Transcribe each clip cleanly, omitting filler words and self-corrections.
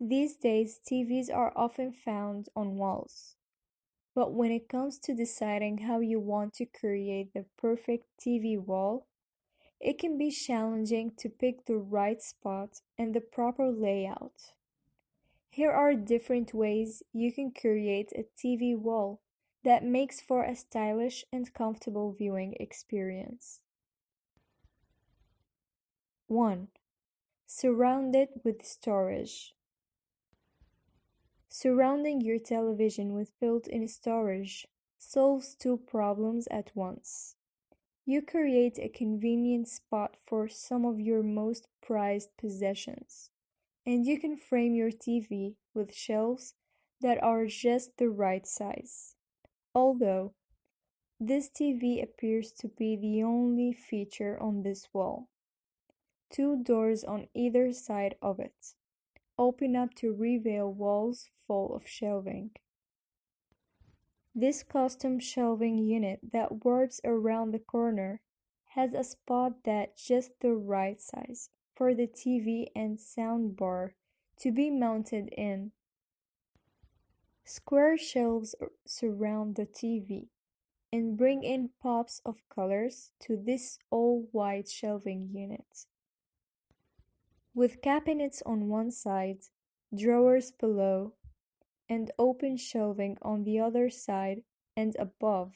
These days, TVs are often found on walls. But when it comes to deciding how you want to create the perfect TV wall, it can be challenging to pick the right spot and the proper layout. Here are different ways you can create a TV wall that makes for a stylish and comfortable viewing experience. 1. Surround it with storage. Surrounding your television with built-in storage solves two problems at once. You create a convenient spot for some of your most prized possessions, and you can frame your TV with shelves that are just the right size. Although, this TV appears to be the only feature on this wall. Two doors on either side of it open up to reveal walls full of shelving. This custom shelving unit that warps around the corner has a spot that's just the right size for the TV and sound bar to be mounted in. Square shelves surround the TV and bring in pops of colors to this all-white shelving unit. With cabinets on one side, drawers below, and open shelving on the other side and above,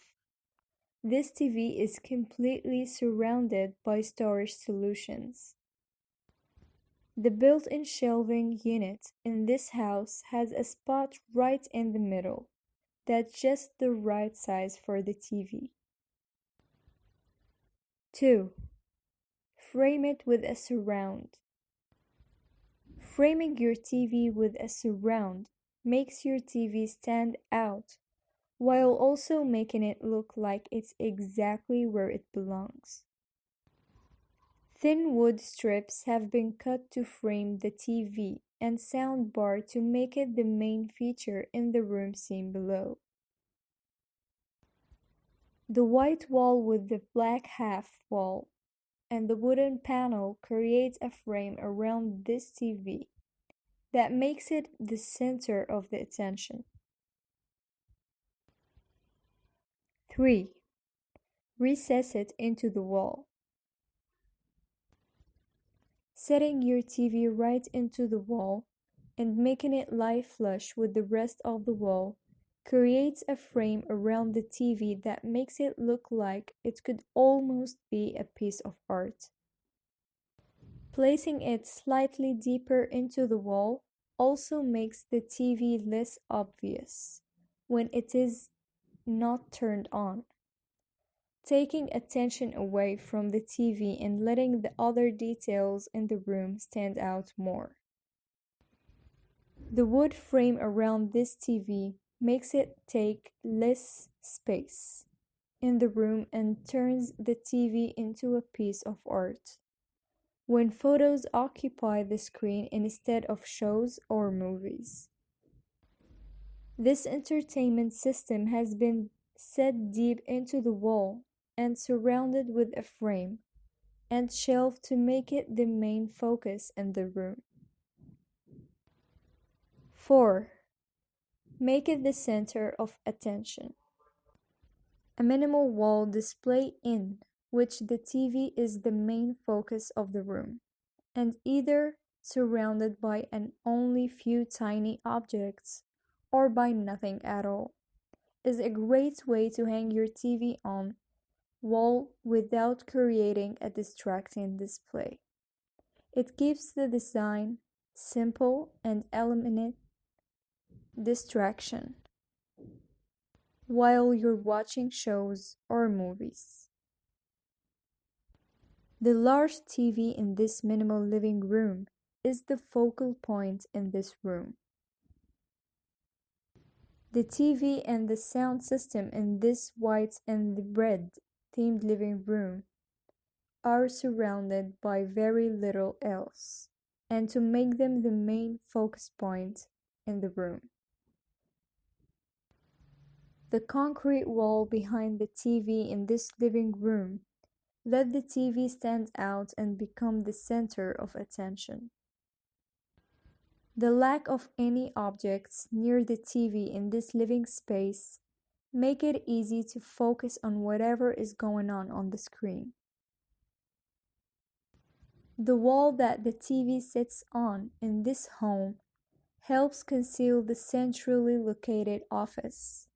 this TV is completely surrounded by storage solutions. The built-in shelving unit in this house has a spot right in the middle that's just the right size for the TV. 2. Frame it with a surround. Framing your TV with a surround makes your TV stand out while also making it look like it's exactly where it belongs. Thin wood strips have been cut to frame the TV and sound bar to make it the main feature in the room seen below. The white wall with the black half wall and the wooden panel creates a frame around this TV that makes it the center of the attention. 3. Recess it into the wall. Setting your TV right into the wall and making it lie flush with the rest of the wall creates a frame around the TV that makes it look like it could almost be a piece of art. Placing it slightly deeper into the wall also makes the TV less obvious when it is not turned on, taking attention away from the TV and letting the other details in the room stand out more. The wood frame around this TV makes it take less space in the room and turns the TV into a piece of art when photos occupy the screen instead of shows or movies. This entertainment system has been set deep into the wall and surrounded with a frame and shelf to make it the main focus in the room. 4. Make it the center of attention. A minimal wall display in which the TV is the main focus of the room, and either surrounded by an only few tiny objects or by nothing at all, is a great way to hang your TV on wall without creating a distracting display. It keeps the design simple and eliminates distraction while you're watching shows or movies. The large TV in this minimal living room is the focal point in this room. The TV and the sound system in this white and red themed living room are surrounded by very little else, and to make them the main focus point in the room. The concrete wall behind the TV in this living room let the TV stand out and become the center of attention. The lack of any objects near the TV in this living space make it easy to focus on whatever is going on the screen. The wall that the TV sits on in this home helps conceal the centrally located office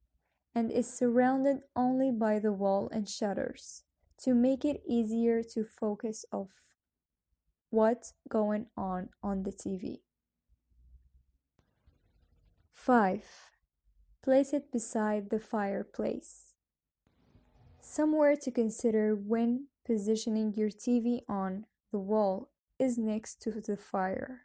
and is surrounded only by the wall and shutters to make it easier to focus of what's going on the TV. 5. Place it beside the fireplace. Somewhere to consider when positioning your TV on the wall is next to the fire.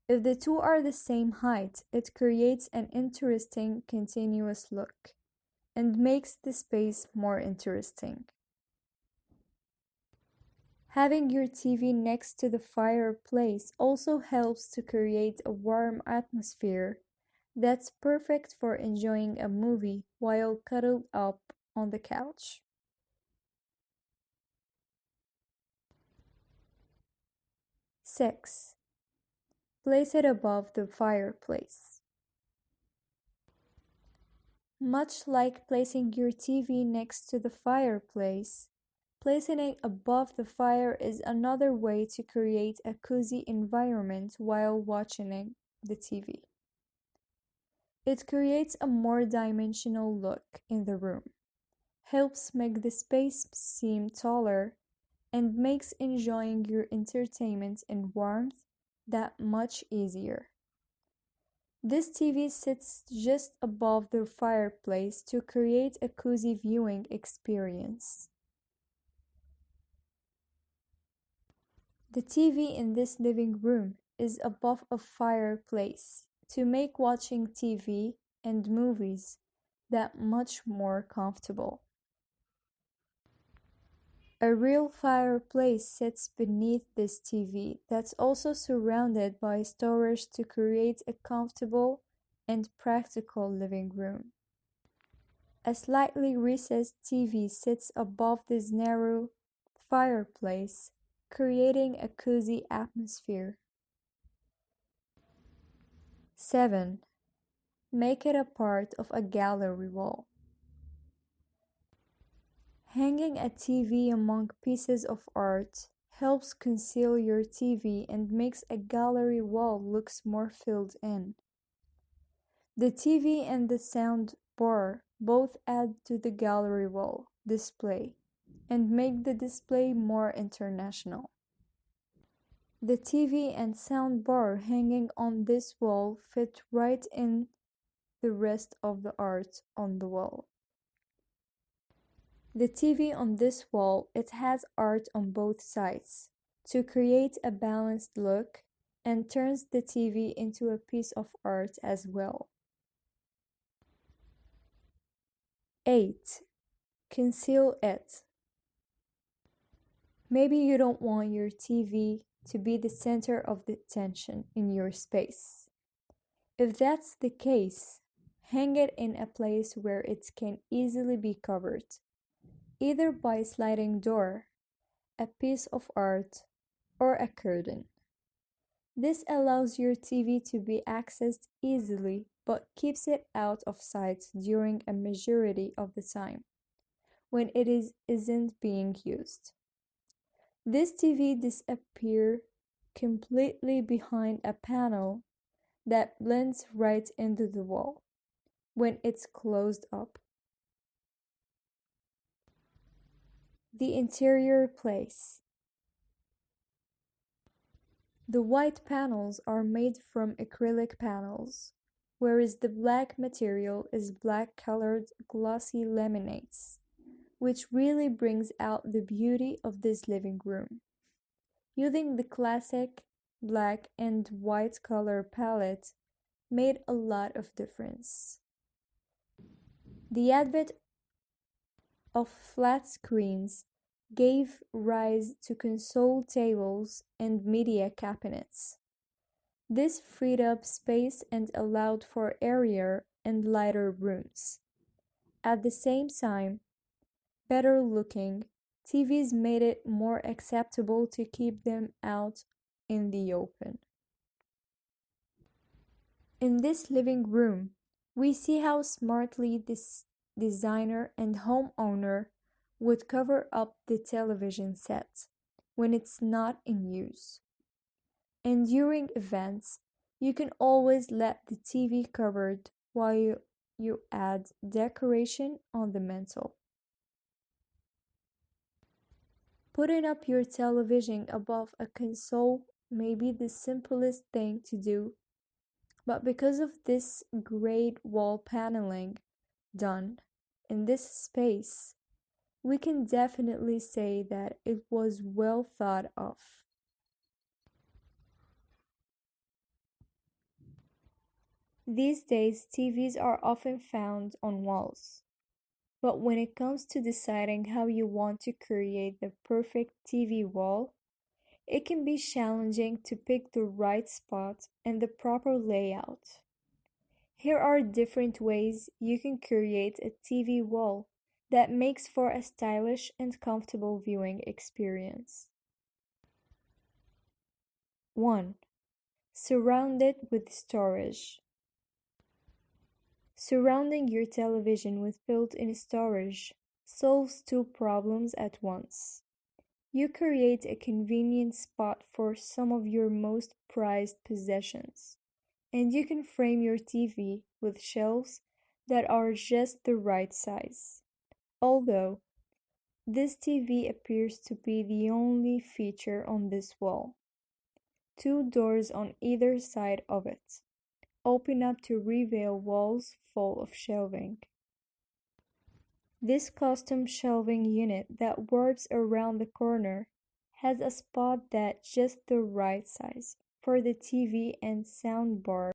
If the two are the same height, it creates an interesting continuous look and makes the space more interesting. Having your TV next to the fireplace also helps to create a warm atmosphere that's perfect for enjoying a movie while cuddled up on the couch. 6. Place it above the fireplace. Much like placing your TV next to the fireplace, placing it above the fire is another way to create a cozy environment while watching the TV. It creates a more dimensional look in the room, helps make the space seem taller, and makes enjoying your entertainment in warmth that much easier. This TV sits just above the fireplace to create a cozy viewing experience. The TV in this living room is above a fireplace to make watching TV and movies that much more comfortable. A real fireplace sits beneath this TV that's also surrounded by storage to create a comfortable and practical living room. A slightly recessed TV sits above this narrow fireplace, creating a cozy atmosphere. 7. Make it a part of a gallery wall. Hanging a TV among pieces of art helps conceal your TV and makes a gallery wall looks more filled in. The TV and the sound bar both add to the gallery wall display and make the display more international. The TV and sound bar hanging on this wall fit right in the rest of the art on the wall. The TV on this wall, it has art on both sides to create a balanced look and turns the TV into a piece of art as well. 8. Conceal it. Maybe you don't want your TV to be the center of the attention in your space. If that's the case, hang it in a place where it can easily be covered, either by a sliding door, a piece of art, or a curtain. This allows your TV to be accessed easily but keeps it out of sight during a majority of the time when it isn't being used. This TV disappears completely behind a panel that blends right into the wall when it's closed up. The interior place. The white panels are made from acrylic panels, whereas the black material is black-colored glossy laminates, which really brings out the beauty of this living room. Using the classic black and white color palette made a lot of difference. The advent of flat screens gave rise to console tables and media cabinets. This freed up space and allowed for airier and lighter rooms. At the same time, better looking TVs made it more acceptable to keep them out in the open. In this living room, we see how smartly this designer and homeowner would cover up the television set when it's not in use. And during events, you can always let the TV covered while you add decoration on the mantel. Putting up your television above a console may be the simplest thing to do, but because of this great wall paneling done in this space, we can definitely say that it was well thought of. These days, TVs are often found on walls, but when it comes to deciding how you want to create the perfect TV wall, it can be challenging to pick the right spot and the proper layout. Here are different ways you can create a TV wall that makes for a stylish and comfortable viewing experience. 1. Surround it with storage. Surrounding your television with built-in storage solves two problems at once. You create a convenient spot for some of your most prized possessions, and you can frame your TV with shelves that are just the right size. Although, this TV appears to be the only feature on this wall. Two doors on either side of it open up to reveal walls full of shelving. This custom shelving unit that warps around the corner has a spot that's just the right size for the TV and soundbar